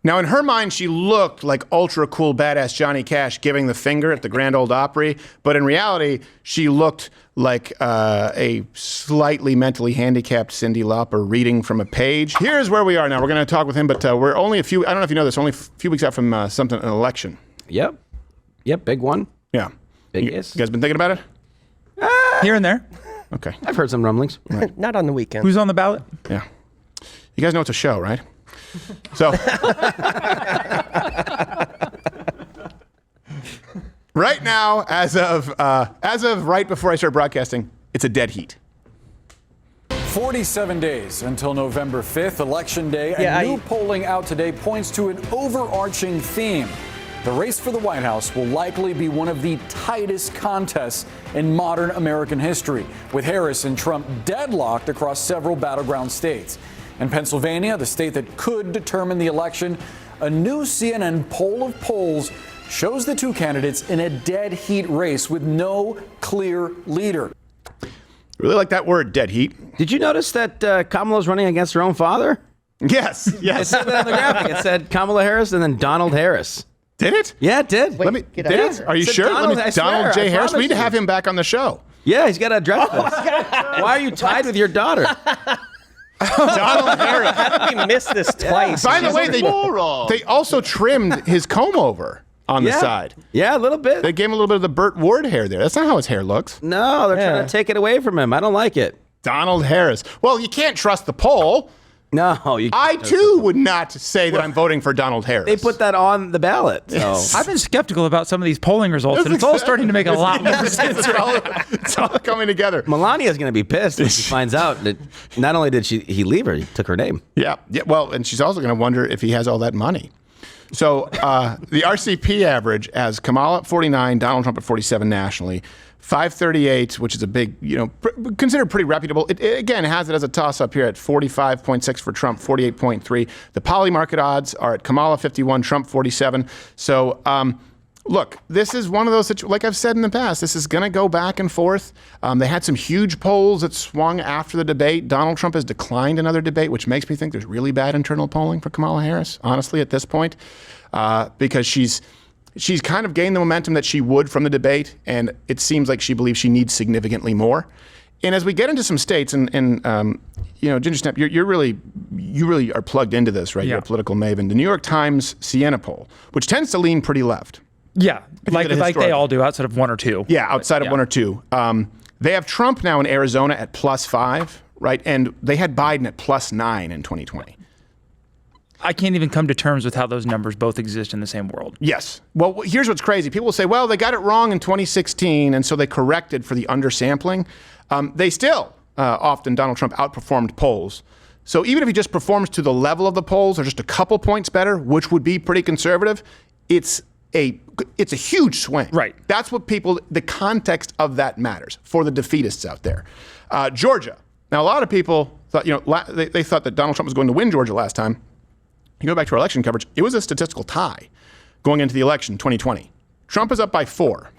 Now, in her mind, she looked like ultra cool, badass Johnny Cash giving the finger at the Grand Ole Opry. But in reality, she looked like a slightly mentally handicapped Cyndi Lauper reading from a page. Here's where we are now. We're going to talk with him, but we're only I don't know if you know this, only a few weeks out from an election. Yep, big one. Yeah. Biggest. You guys been thinking about it? Here and there. Okay. I've heard some rumblings. Right. Not on the weekend. Who's on the ballot? Yeah. You guys know it's a show, right? So, right now, as of right before I start broadcasting, it's a dead heat. 47 days until November 5th, Election Day. And new polling out today points to an overarching theme. The race for the White House will likely be one of the tightest contests in modern American history, with Harris and Trump deadlocked across several battleground states. In Pennsylvania, the state that could determine the election, a new CNN poll of polls shows the two candidates in a dead heat race with no clear leader. Really like that word, dead heat. Did you notice that Kamala's running against her own father? Yes. It said that on the graphic. It said Kamala Harris and then Donald Harris. Did it? Yeah, it did. Wait, Did it? Are you sure? Donald J. Harris. We need to have him back on the show. Yeah, he's got to address this. Why are you tied with your daughter? Donald Harris. How did we miss this twice? By the way, they also trimmed his comb over on the side. Yeah, a little bit. They gave him a little bit of the Burt Ward hair there. That's not how his hair looks. No, they're trying to take it away from him. I don't like it. Donald Harris. Well, you can't trust the poll. No, I too would not say that I'm voting for Donald Harris. They put that on the ballot. So. Yes. I've been skeptical about some of these polling results, and it's all starting to make a lot more sense. It's all coming together. Melania's going to be pissed when she finds out that not only did he leave her, he took her name. Yeah. Well, and she's also going to wonder if he has all that money. So the RCP average has Kamala at 49, Donald Trump at 47 nationally. 538, which is a big, considered pretty reputable. It again has it as a toss-up here at 45.6 for Trump, 48.3. The poly market odds are at Kamala 51, Trump 47. So, look, this is one of those situations, like I've said in the past, this is going to go back and forth. They had some huge polls that swung after the debate. Donald Trump has declined another debate, which makes me think there's really bad internal polling for Kamala Harris, honestly, at this point, because she's kind of gained the momentum that she would from the debate, and it seems like she believes she needs significantly more. And as we get into some states, and Ginger Snap, you really are plugged into this, right? Yeah. You're a political maven. The New York Times Siena poll, which tends to lean pretty left. Yeah, like they all do, outside of one or two. Yeah, outside of one or two. They have Trump now in Arizona at +5, right? And they had Biden at +9 in 2020. I can't even come to terms with how those numbers both exist in the same world. Yes. Well, here's what's crazy. People will say, well, they got it wrong in 2016, and so they corrected for the undersampling. They still, often, Donald Trump outperformed polls. So even if he just performs to the level of the polls or just a couple points better, which would be pretty conservative, it's a huge swing. Right. That's what the context of that matters for the defeatists out there. Georgia. Now, a lot of people thought, they thought that Donald Trump was going to win Georgia last time. You go back to our election coverage, it was a statistical tie going into the election 2020. Trump is up by 4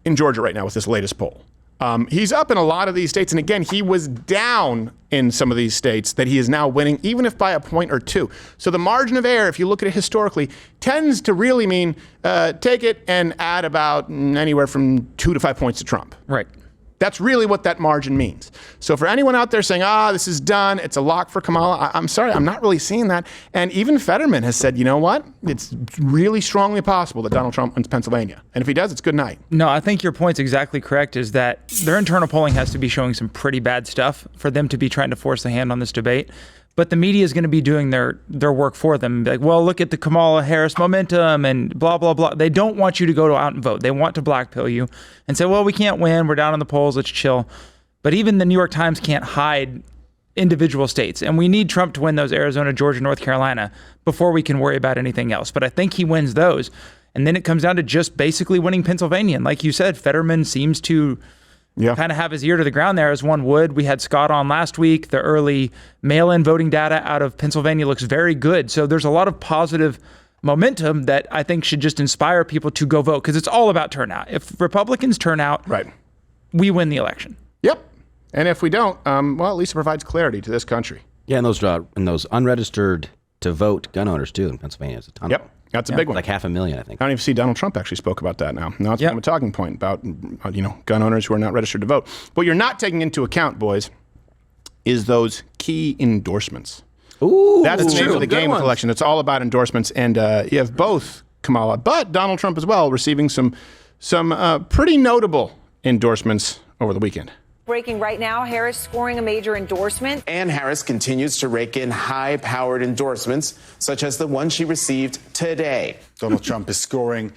in Georgia right now with this latest poll. He's up in a lot of these states. And again, he was down in some of these states that he is now winning, even if by a point or two. So the margin of error, if you look at it historically, tends to really mean take it and add about anywhere from 2 to 5 points to Trump. Right. That's really what that margin means. So for anyone out there saying, this is done, it's a lock for Kamala, I'm sorry, I'm not really seeing that. And even Fetterman has said, you know what? It's really strongly possible that Donald Trump wins Pennsylvania. And if he does, it's good night. No, I think your point's exactly correct, is that their internal polling has to be showing some pretty bad stuff for them to be trying to force the hand on this debate. But the media is going to be doing their work for them. Like, well, look at the Kamala Harris momentum and blah, blah, blah. They don't want you to go out and vote. They want to blackpill you and say, well, we can't win. We're down in the polls. Let's chill. But even the New York Times can't hide individual states. And we need Trump to win those Arizona, Georgia, North Carolina before we can worry about anything else. But I think he wins those. And then it comes down to just basically winning Pennsylvania. And like you said, Fetterman seems to kind of have his ear to the ground there, as one would. We had Scott on last week. The early mail-in voting data out of Pennsylvania looks very good. So there's a lot of positive momentum that I think should just inspire people to go vote, because it's all about turnout. If Republicans turn out, we win the election. Yep. And if we don't, well, at least it provides clarity to this country. Yeah, and those unregistered to vote gun owners too in Pennsylvania. There's a ton. Yep. Of them. That's a big one. Like 500,000, I think. I don't even see Donald Trump actually spoke about that now. Now it's become a talking point about gun owners who are not registered to vote. What you're not taking into account, boys, is those key endorsements. Ooh, that's the name of the game with with election. It's all about endorsements, and you have both Kamala, but Donald Trump as well, receiving some pretty notable endorsements over the weekend. Breaking right now, Harris scoring a major endorsement. And Harris continues to rake in high-powered endorsements, such as the one she received today. Donald Trump is scoring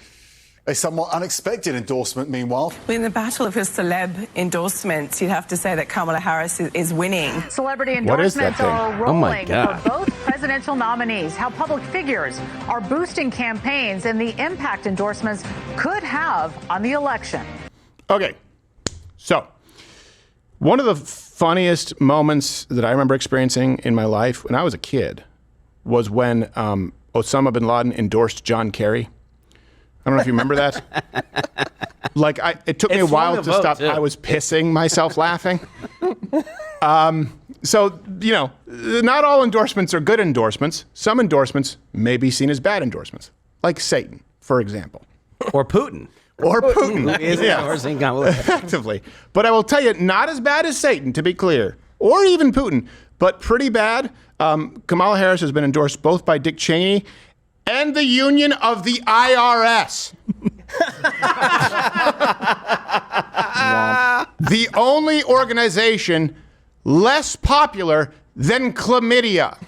a somewhat unexpected endorsement, meanwhile. In the battle of his celeb endorsements, you'd have to say that Kamala Harris is winning. Celebrity endorsements are rolling God. for both presidential nominees. How public figures are boosting campaigns and the impact endorsements could have on the election. Okay, so one of the funniest moments that I remember experiencing in my life when I was a kid was when Osama bin Laden endorsed John Kerry. I don't know if you remember that. It took me a while to stop. Too. I was pissing myself laughing. So, not all endorsements are good endorsements. Some endorsements may be seen as bad endorsements, like Satan, for example. Or Putin. Or Putin. Effectively. But I will tell you, not as bad as Satan, to be clear, or even Putin, but pretty bad. Kamala Harris has been endorsed both by Dick Cheney and the Union of the IRS. The only organization less popular than chlamydia.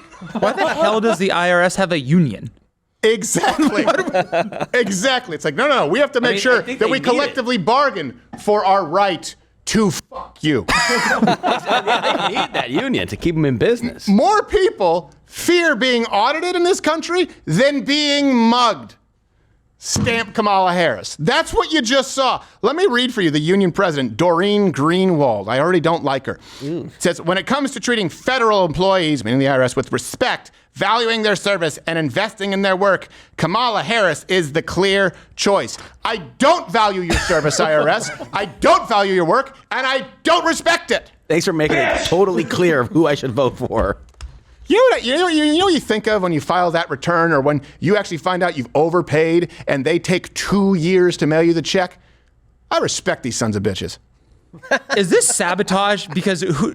Why the hell does the IRS have a union? Exactly. Exactly. It's like, no. We have to make sure that we collectively bargain for our right to fuck you. They need that union to keep them in business. More people fear being audited in this country than being mugged. Stamp Kamala Harris. That's what you just saw. Let me read for you the union president, Doreen Greenwald. I already don't like her. It says, when it comes to treating federal employees, meaning the IRS, with respect, valuing their service, and investing in their work, Kamala Harris is the clear choice. I don't value your service, IRS. I don't value your work, and I don't respect it. Thanks for making it totally clear of who I should vote for. You know what you think of when you file that return, or when you actually find out you've overpaid and they take 2 years to mail you the check? I respect these sons of bitches. Is this sabotage? Because who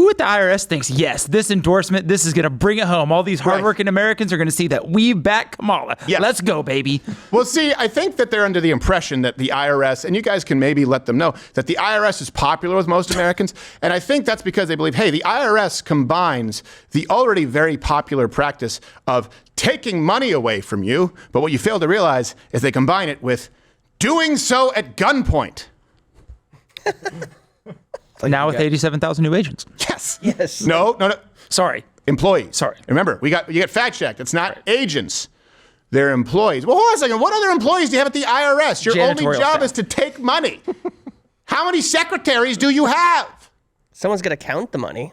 at the IRS thinks, yes, this endorsement, this is going to bring it home. All these hardworking Americans are going to see that we back Kamala. Yes. Let's go, baby. Well, see, I think that they're under the impression that the IRS, and you guys can maybe let them know, that the IRS is popular with most Americans. And I think that's because they believe, hey, the IRS combines the already very popular practice of taking money away from you. But what you fail to realize is they combine it with doing so at gunpoint. Now with 87,000 new agents. Yes. No. Sorry. Employees. Sorry. Remember, you get fact-checked. It's not agents. They're employees. Well, hold on a second. What other employees do you have at the IRS? Your only job staff. is to take money. How many secretaries do you have? Someone's going to count the money.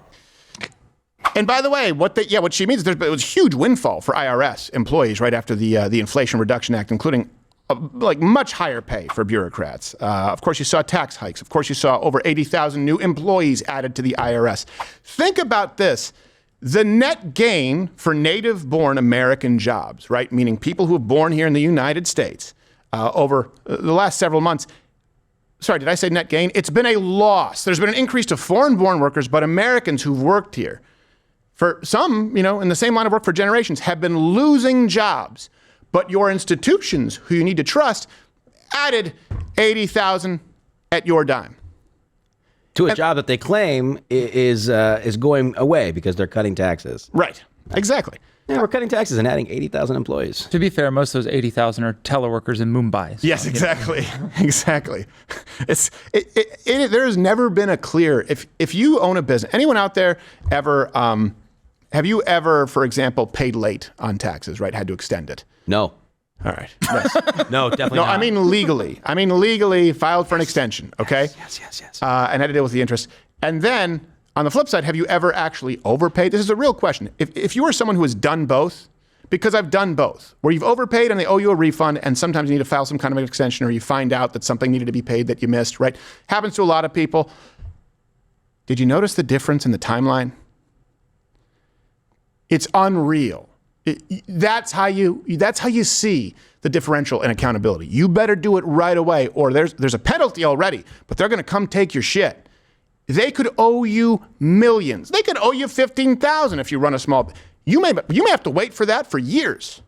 And by the way, what she means is it was a huge windfall for IRS employees right after the Inflation Reduction Act, including much higher pay for bureaucrats. Of course, you saw tax hikes. Of course, you saw over 80,000 new employees added to the IRS. Think about this. The net gain for native-born American jobs, right, meaning people who are born here in the United States, over the last several months. Sorry, did I say net gain? It's been a loss. There's been an increase to foreign-born workers, but Americans who've worked here, for some, in the same line of work for generations, have been losing jobs. But your institutions, who you need to trust, added 80,000 at your dime. To a job that they claim is going away because they're cutting taxes. Right. Exactly. Yeah, we're cutting taxes and adding 80,000 employees. To be fair, most of those 80,000 are teleworkers in Mumbai. So, yes, exactly. Exactly. There's never been a clear, if you own a business, anyone out there ever, have you ever, for example, paid late on taxes, right? Had to extend it? No. All right. Yes. No, definitely not. I mean legally filed for an extension, okay? Yes. And had to deal with the interest. And then, on the flip side, have you ever actually overpaid? This is a real question. If you are someone who has done both, because I've done both, where you've overpaid and they owe you a refund, and sometimes you need to file some kind of an extension, or you find out that something needed to be paid that you missed, right? Happens to a lot of people. Did you notice the difference in the timeline? It's unreal. That's how you see the differential in accountability. You better do it right away, or there's a penalty already, but they're going to come take your shit. They could owe you millions. They could owe you $15,000 if you run a small. You may have to wait for that for years.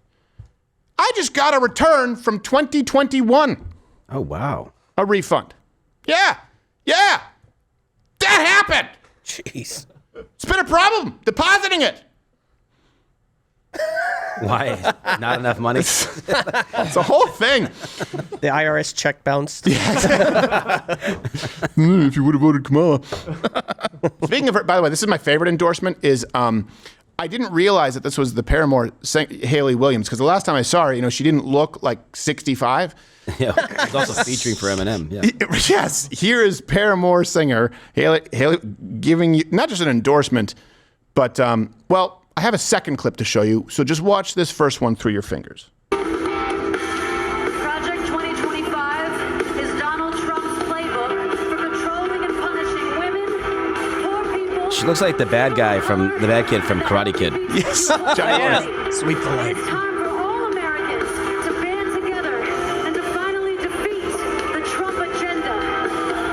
I just got a return from 2021. Oh wow. A refund. Yeah. That happened. Jeez. It's been a problem depositing it. Why? Not enough money? It's a whole thing. The IRS check bounced. If you would have voted Kamala. Speaking of her, by the way, this is my favorite endorsement is I didn't realize that this was the Paramore Hayley Williams, because the last time I saw her, she didn't look like 65. Yeah, it's also featuring for Eminem. Yeah. Yes, here is Paramore singer Hayley giving you not just an endorsement, but well, I have a second clip to show you, so just watch this first one through your fingers. Project 2025 is Donald Trump's playbook for controlling and punishing women, poor people. She looks like the bad kid from Karate Kid. Yes, Sweep the leg. It's time for all Americans to band together and to finally defeat the Trump agenda.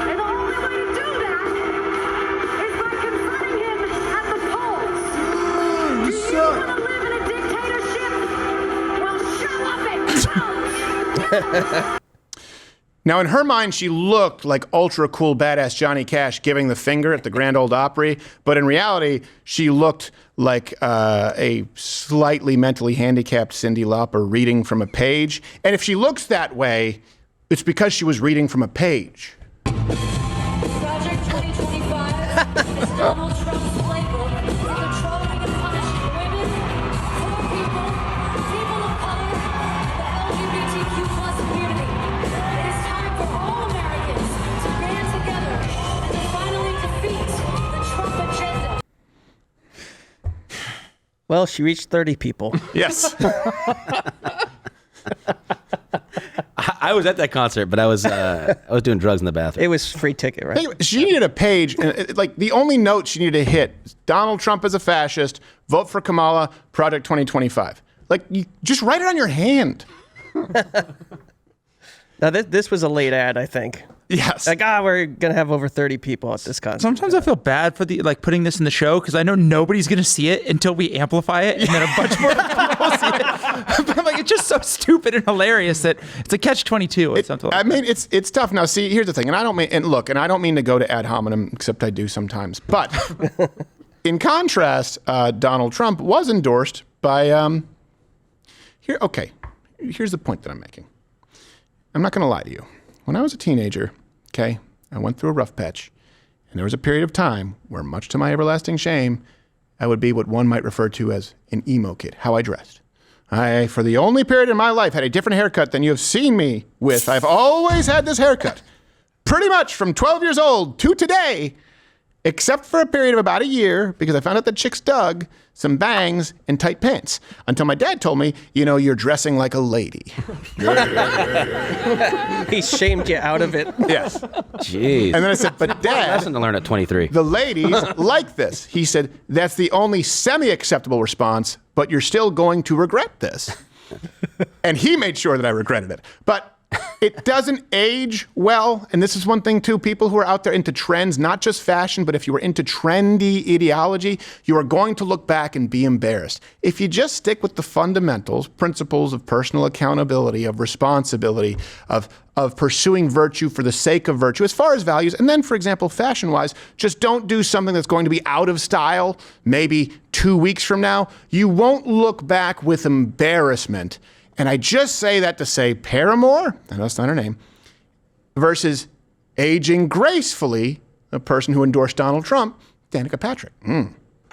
And the only way to do that is by confronting him at the polls. Do you want to live in a dictatorship? Well, show up and vote. Now, in her mind, she looked like ultra cool badass Johnny Cash giving the finger at the Grand Ole Opry, but in reality, she looked like a slightly mentally handicapped Cyndi Lauper reading from a page. And if she looks that way, it's because she was reading from a page. Project 2025 is Donald Trump's playbook for controlling and punishing women, poor people of color, the LGBTQ+ community. It is time for all Americans to band together and to finally defeat the Trump agenda. Well, she reached 30 people. Yes. I was at that concert, but I was doing drugs in the bathroom. It was free ticket, right? She needed a page, and like the only note she needed to hit: Donald Trump is a fascist. Vote for Kamala. Project 2025. Like, you just write it on your hand. Now, this was a late ad, I think. Yes. Like, we're going to have over 30 people at this concert. Sometimes I feel bad for putting this in the show, because I know nobody's going to see it until we amplify it, and then a bunch more people see it. But I'm like, it's just so stupid and hilarious that it's a catch-22 or something. I mean, it's tough. Now, see, here's the thing, and I don't mean to go to ad hominem, except I do sometimes. But in contrast, Donald Trump was endorsed by here's the point that I'm making. I'm not going to lie to you. When I was a teenager, I went through a rough patch, and there was a period of time where, much to my everlasting shame, I would be what one might refer to as an emo kid, how I dressed. I, for the only period in my life, had a different haircut than you have seen me with. I've always had this haircut, pretty much from 12 years old to today, except for a period of about a year, because I found out that chicks dug some bangs and tight pants, until my dad told me, you're dressing like a lady. He shamed you out of it. Yes. Jeez. And then I said, but Dad, lesson to learn at 23. The ladies like this. He said, that's the only semi-acceptable response, but you're still going to regret this. And he made sure that I regretted it. But it doesn't age well. And this is one thing, too. People who are out there into trends, not just fashion, but if you were into trendy ideology, you are going to look back and be embarrassed. If you just stick with the fundamentals, principles of personal accountability, of responsibility, of pursuing virtue for the sake of virtue, as far as values, and then, for example, fashion-wise, just don't do something that's going to be out of style maybe 2 weeks from now, you won't look back with embarrassment. And I just say that to say Paramore, I know that's not her name, versus aging gracefully, a person who endorsed Donald Trump, Danica Patrick.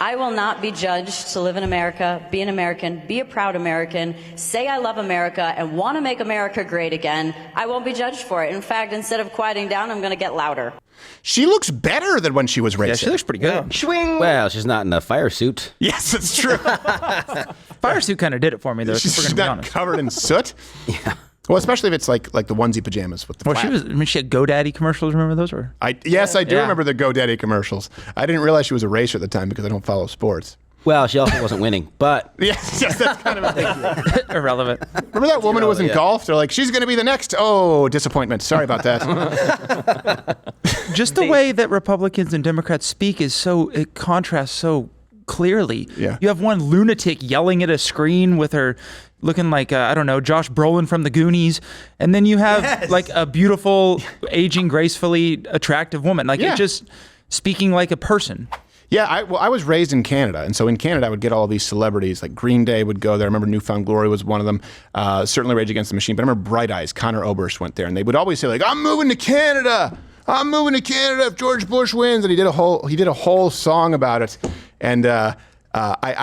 I will not be judged to live in America, be an American, be a proud American, say I love America, and want to make America great again. I won't be judged for it. In fact, instead of quieting down, I'm going to get louder. She looks better than when she was racist. Yeah, she looks pretty good. Swing. Well, she's not in a fire suit. Yes, it's true. Fire suit kind of did it for me, though. She's not covered in soot. Yeah. Well, especially if it's like the onesie pajamas with the flap. She had GoDaddy commercials. Remember those? Yes, I do remember the GoDaddy commercials. I didn't realize she was a racer at the time because I don't follow sports. Well, she also wasn't winning, but yes, that's kind of a big deal. Irrelevant. Remember that woman who was in golf? They're like, she's going to be the next. Oh, disappointment. Sorry about that. Just the way that Republicans and Democrats speak it contrasts so clearly. Yeah. You have one lunatic yelling at a screen with her looking like, I don't know, Josh Brolin from the Goonies. And then you have like a beautiful, aging, gracefully attractive woman. Like it's just speaking like a person. Yeah, I was raised in Canada, and so in Canada I would get all of these celebrities, like Green Day would go there. I remember New Found Glory was one of them, certainly Rage Against the Machine, but I remember Bright Eyes, Conor Oberst went there, and they would always say like, I'm moving to Canada if George Bush wins, and he did a whole song about it, and I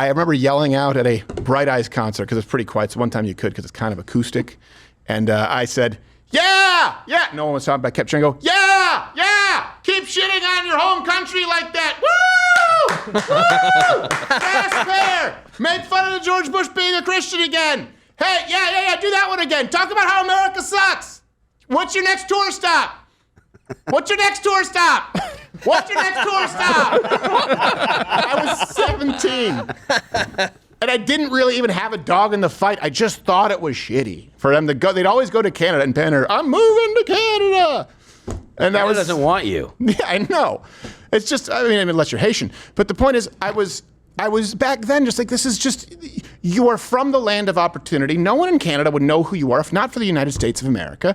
remember yelling out at a Bright Eyes concert, because it's pretty quiet, so one time you could, because it's kind of acoustic, and I said, yeah, no one was talking, but I kept trying to go, yeah, keep shitting on your home country like that, woo! Woo! Fast fair! Make fun of the George Bush being a Christian again. Hey, yeah, do that one again. Talk about how America sucks. What's your next tour stop? I was 17. And I didn't really even have a dog in the fight. I just thought it was shitty for them to go. They'd always go to Canada and Penner, I'm moving to Canada. And that doesn't want you. Yeah, I know. It's just, I mean, unless you're Haitian. But the point is, I was back then just like, this is just, you are from the land of opportunity. No one in Canada would know who you are if not for the United States of America.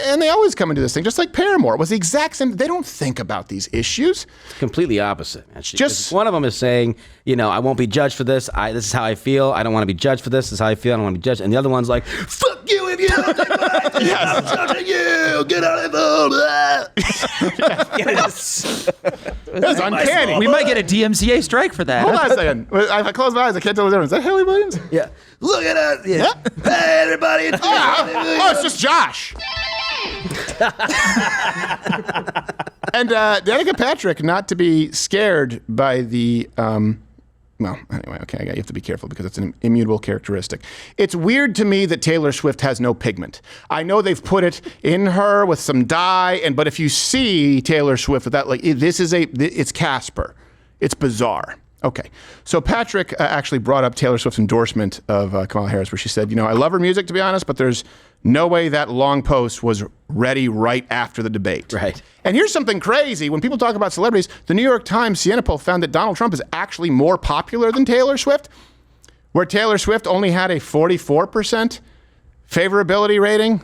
And they always come into this thing, just like Paramore. It was the exact same. They don't think about these issues. Completely opposite. Just one of them is saying, I won't be judged for this. This is how I feel. I don't want to be judged for this. This is how I feel. I don't want to be judged. And the other one's like, fuck you if you don't take my I'm judging you. Get out of the Yes. That's uncanny. We might get a DMCA strike for that. Hold on a second. If I close my eyes, I can't tell the difference. Is that Hayley Williams? Yeah. Look at us. Yeah. Hey, everybody. It's just Josh. And Danica Patrick, not to be scared by the, well, anyway, okay, you have to be careful because it's an immutable characteristic. It's weird to me that Taylor Swift has no pigment. I know they've put it in her with some dye, but if you see Taylor Swift with that, like it's Casper. It's bizarre. Okay, so Patrick actually brought up Taylor Swift's endorsement of Kamala Harris, where she said, I love her music, to be honest, but there's no way that long post was ready right after the debate. Right. And here's something crazy. When people talk about celebrities, the New York Times Siena poll found that Donald Trump is actually more popular than Taylor Swift, where Taylor Swift only had a 44% favorability rating,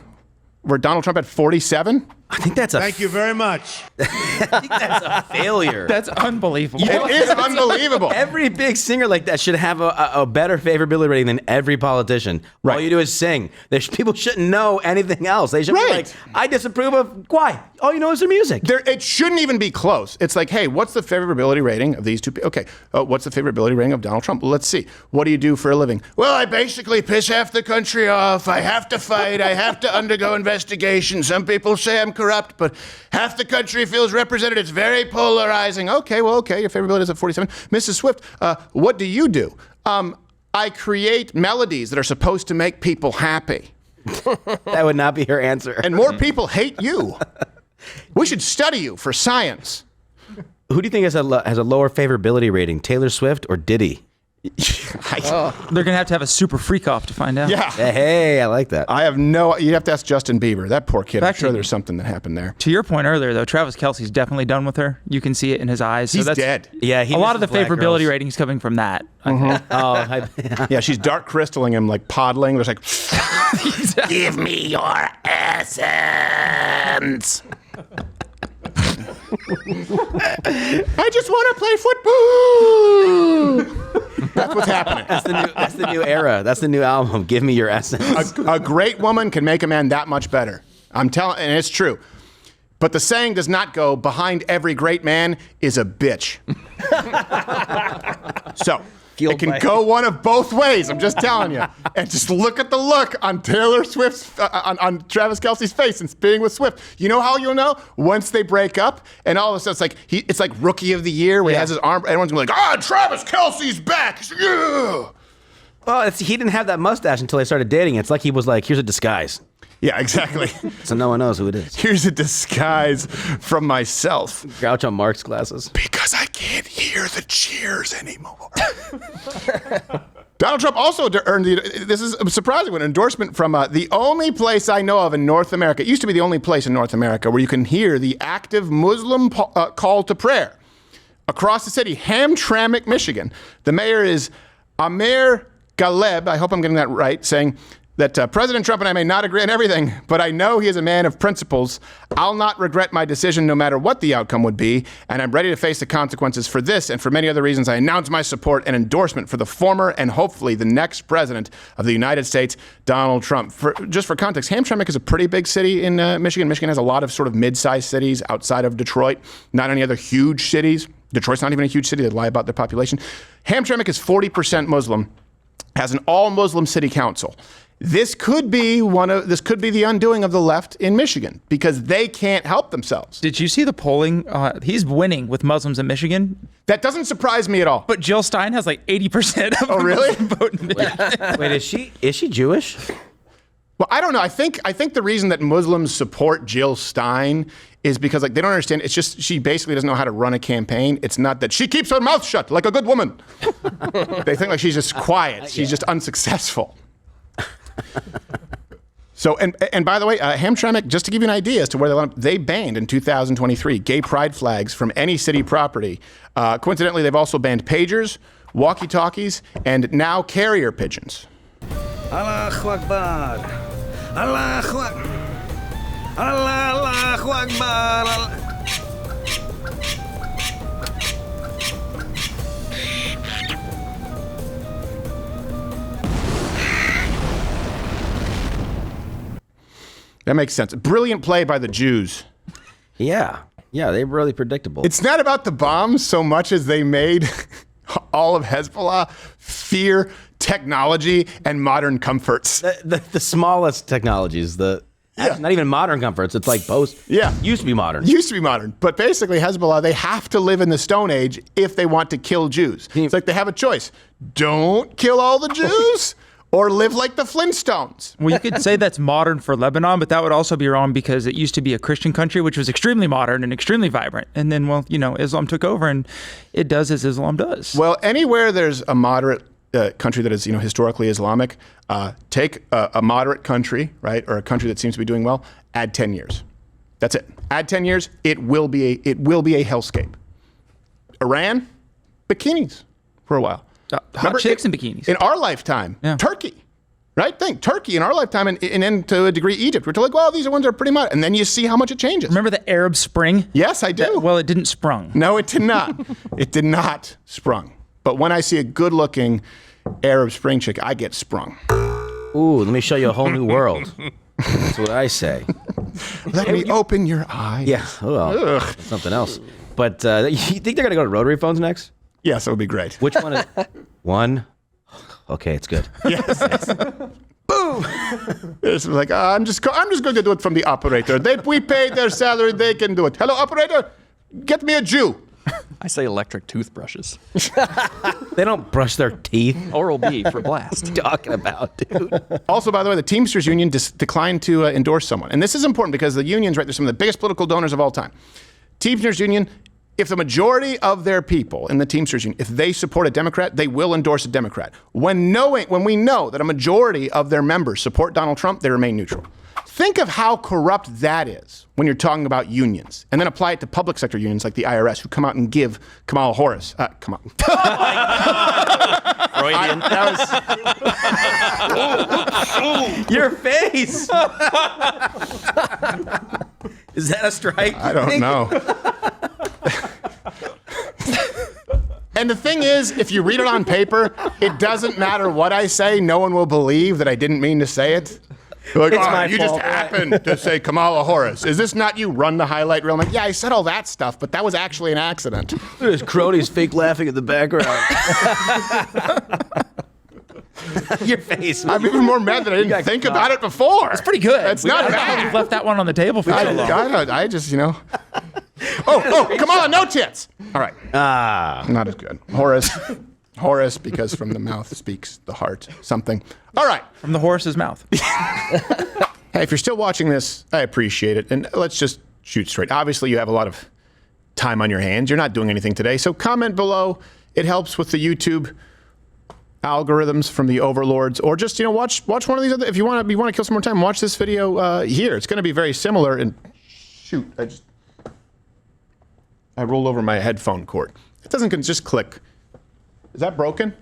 where Donald Trump had 47%. I think that's Thank you very much. I think that's a failure. That's unbelievable. It is unbelievable. Every big singer like that should have a better favorability rating than every politician. Right. All you do is sing. People shouldn't know anything else. They should be like, I disapprove of, why? All you know is their music. It shouldn't even be close. It's like, hey, what's the favorability rating of these two people? Okay, what's the favorability rating of Donald Trump? Well, let's see. What do you do for a living? Well, I basically piss half the country off. I have to fight. I have to undergo investigation. Some people say I'm corrupt, but half the country feels represented. It's very polarizing. Okay, your favorability is at 47. Mrs. Swift, what do you do? I create melodies that are supposed to make people happy. That would not be her answer. And more people hate you. We should study you for science. Who do you think has a lower favorability rating, Taylor Swift or Diddy? They're going to have a super freak off to find out. Yeah. Hey, I like that. I have you'd have to ask Justin Bieber. That poor kid. I'm sure there's something that happened there. To your point earlier, though, Travis Kelce's definitely done with her. You can see it in his eyes. He's dead. Yeah, a lot of the favorability ratings coming from that. Yeah, she's dark crystalling him, like podling. There's like, give me your essence. I just want to play football. That's what's happening. That's the new era. That's the new album. Give me your essence. A great woman can make a man that much better. I'm telling, and it's true. But the saying does not go, behind every great man is a bitch. So, it can go one of both ways, I'm just telling you. And just look at the look on Taylor Swift's, on Travis Kelce's face and being with Swift. You know how you'll know? Once they break up, and all of a sudden it's like Rookie of the Year, where he has his arm, everyone's gonna be like, Travis Kelce's back. He's like, yeah. Well, he didn't have that mustache until they started dating. It's like he was like, here's a disguise. Yeah, exactly. So no one knows who it is. Here's a disguise from myself. Groucho Marx glasses. Because I can't hear the cheers anymore. Donald Trump also earned this is a surprising one, endorsement from the only place I know of in North America. It used to be the only place in North America where you can hear the active Muslim call to prayer. Across the city, Hamtramck, Michigan. The mayor is Amir Galeb, I hope I'm getting that right, saying that President Trump and I may not agree on everything, but I know he is a man of principles. I'll not regret my decision no matter what the outcome would be, and I'm ready to face the consequences for this and for many other reasons. I announce my support and endorsement for the former and hopefully the next president of the United States, Donald Trump. Just for context, Hamtramck is a pretty big city in Michigan. Michigan has a lot of sort of mid-sized cities outside of Detroit, not any other huge cities. Detroit's not even a huge city. They lie about their population. Hamtramck is 40% Muslim, has an all-Muslim city council. This could be the undoing of the left in Michigan because they can't help themselves. Did you see the polling? He's winning with Muslims in Michigan. That doesn't surprise me at all. But Jill Stein has like 80% of really? vote in Michigan. Wait, is she Jewish? Well, I don't know. I think the reason that Muslims support Jill Stein is because they don't understand. It's just she basically doesn't know how to run a campaign. It's not that she keeps her mouth shut like a good woman. They think she's just quiet. She's just unsuccessful. So, and by the way, Hamtramck, just to give you an idea as to where they banned in 2023 gay pride flags from any city property. Coincidentally, they've also banned pagers, walkie-talkies, and now carrier pigeons. Allahu Akbar. Allahu Akbar. Allahu Akbar. That makes sense. Brilliant play by the Jews. Yeah, they're really predictable. It's not about the bombs so much as they made all of Hezbollah fear technology and modern comforts. The smallest technologies, not even modern comforts. It's like post. Yeah. Used to be modern. But basically Hezbollah, they have to live in the Stone Age if they want to kill Jews. It's like they have a choice. Don't kill all the Jews or live like the Flintstones. Well, you could say that's modern for Lebanon, but that would also be wrong because it used to be a Christian country, which was extremely modern and extremely vibrant. And then, Islam took over and it does as Islam does. Well, anywhere there's a moderate country that is, historically Islamic, take a moderate country, right, or a country that seems to be doing well, add 10 years. That's it. Add 10 years, it will be a hellscape. Iran, bikinis for a while. Hot chicks in bikinis. In our lifetime, Turkey, right? Think Turkey in our lifetime, and to a degree Egypt. We're like, well, these are ones that are pretty moderate, and then you see how much it changes. Remember the Arab Spring? Yes, I do. It didn't sprung. No, it did not. It did not sprung. But when I see a good-looking Arab Spring chick, I get sprung. Ooh, let me show you a whole new world. That's what I say. Let me open your eyes. Yeah, well, something else. But you think they're going to go to rotary phones next? Yes, it would be great. Which one is one? Okay, it's good. Yes. Boom. It's like I'm just going to do it from the operator. We paid their salary. They can do it. Hello, operator. Get me a Jew. I say electric toothbrushes. They don't brush their teeth. Oral-B for blast. What are you talking about, dude? Also, by the way, the Teamsters Union declined to endorse someone. And this is important because the unions, right, they're some of the biggest political donors of all time. Teamsters Union, if the majority of their people in the Teamsters Union, if they support a Democrat, they will endorse a Democrat. When we know that a majority of their members support Donald Trump, they remain neutral. Think of how corrupt that is when you're talking about unions, and then apply it to public sector unions like the IRS, who come out and give Kamala Harris. Come on. Freudian. Your face. Is that a strike? I don't know. And the thing is, if you read it on paper, it doesn't matter what I say. No one will believe that I didn't mean to say it. Like, you just happened to say Kamala Harris. Is this not you? Run the highlight reel. I'm like, yeah, I said all that stuff, but that was actually an accident. There's cronies fake laughing in the background. Your face. I'm even more mad that I didn't think about it before. It's pretty good. It's not bad. We've left that one on the table for so long. I just, Oh, Kamala, no tits. All right. Not as good. Horace, because from the mouth speaks the heart. Something. All right. From the horse's mouth. Hey, if you're still watching this, I appreciate it. And let's just shoot straight. Obviously, you have a lot of time on your hands. You're not doing anything today. So comment below. It helps with the YouTube algorithms from the overlords. Or just, watch one of these other. If you want to kill some more time, watch this video here. It's going to be very similar. And shoot, I rolled over my headphone cord. It doesn't just click. Is that broken?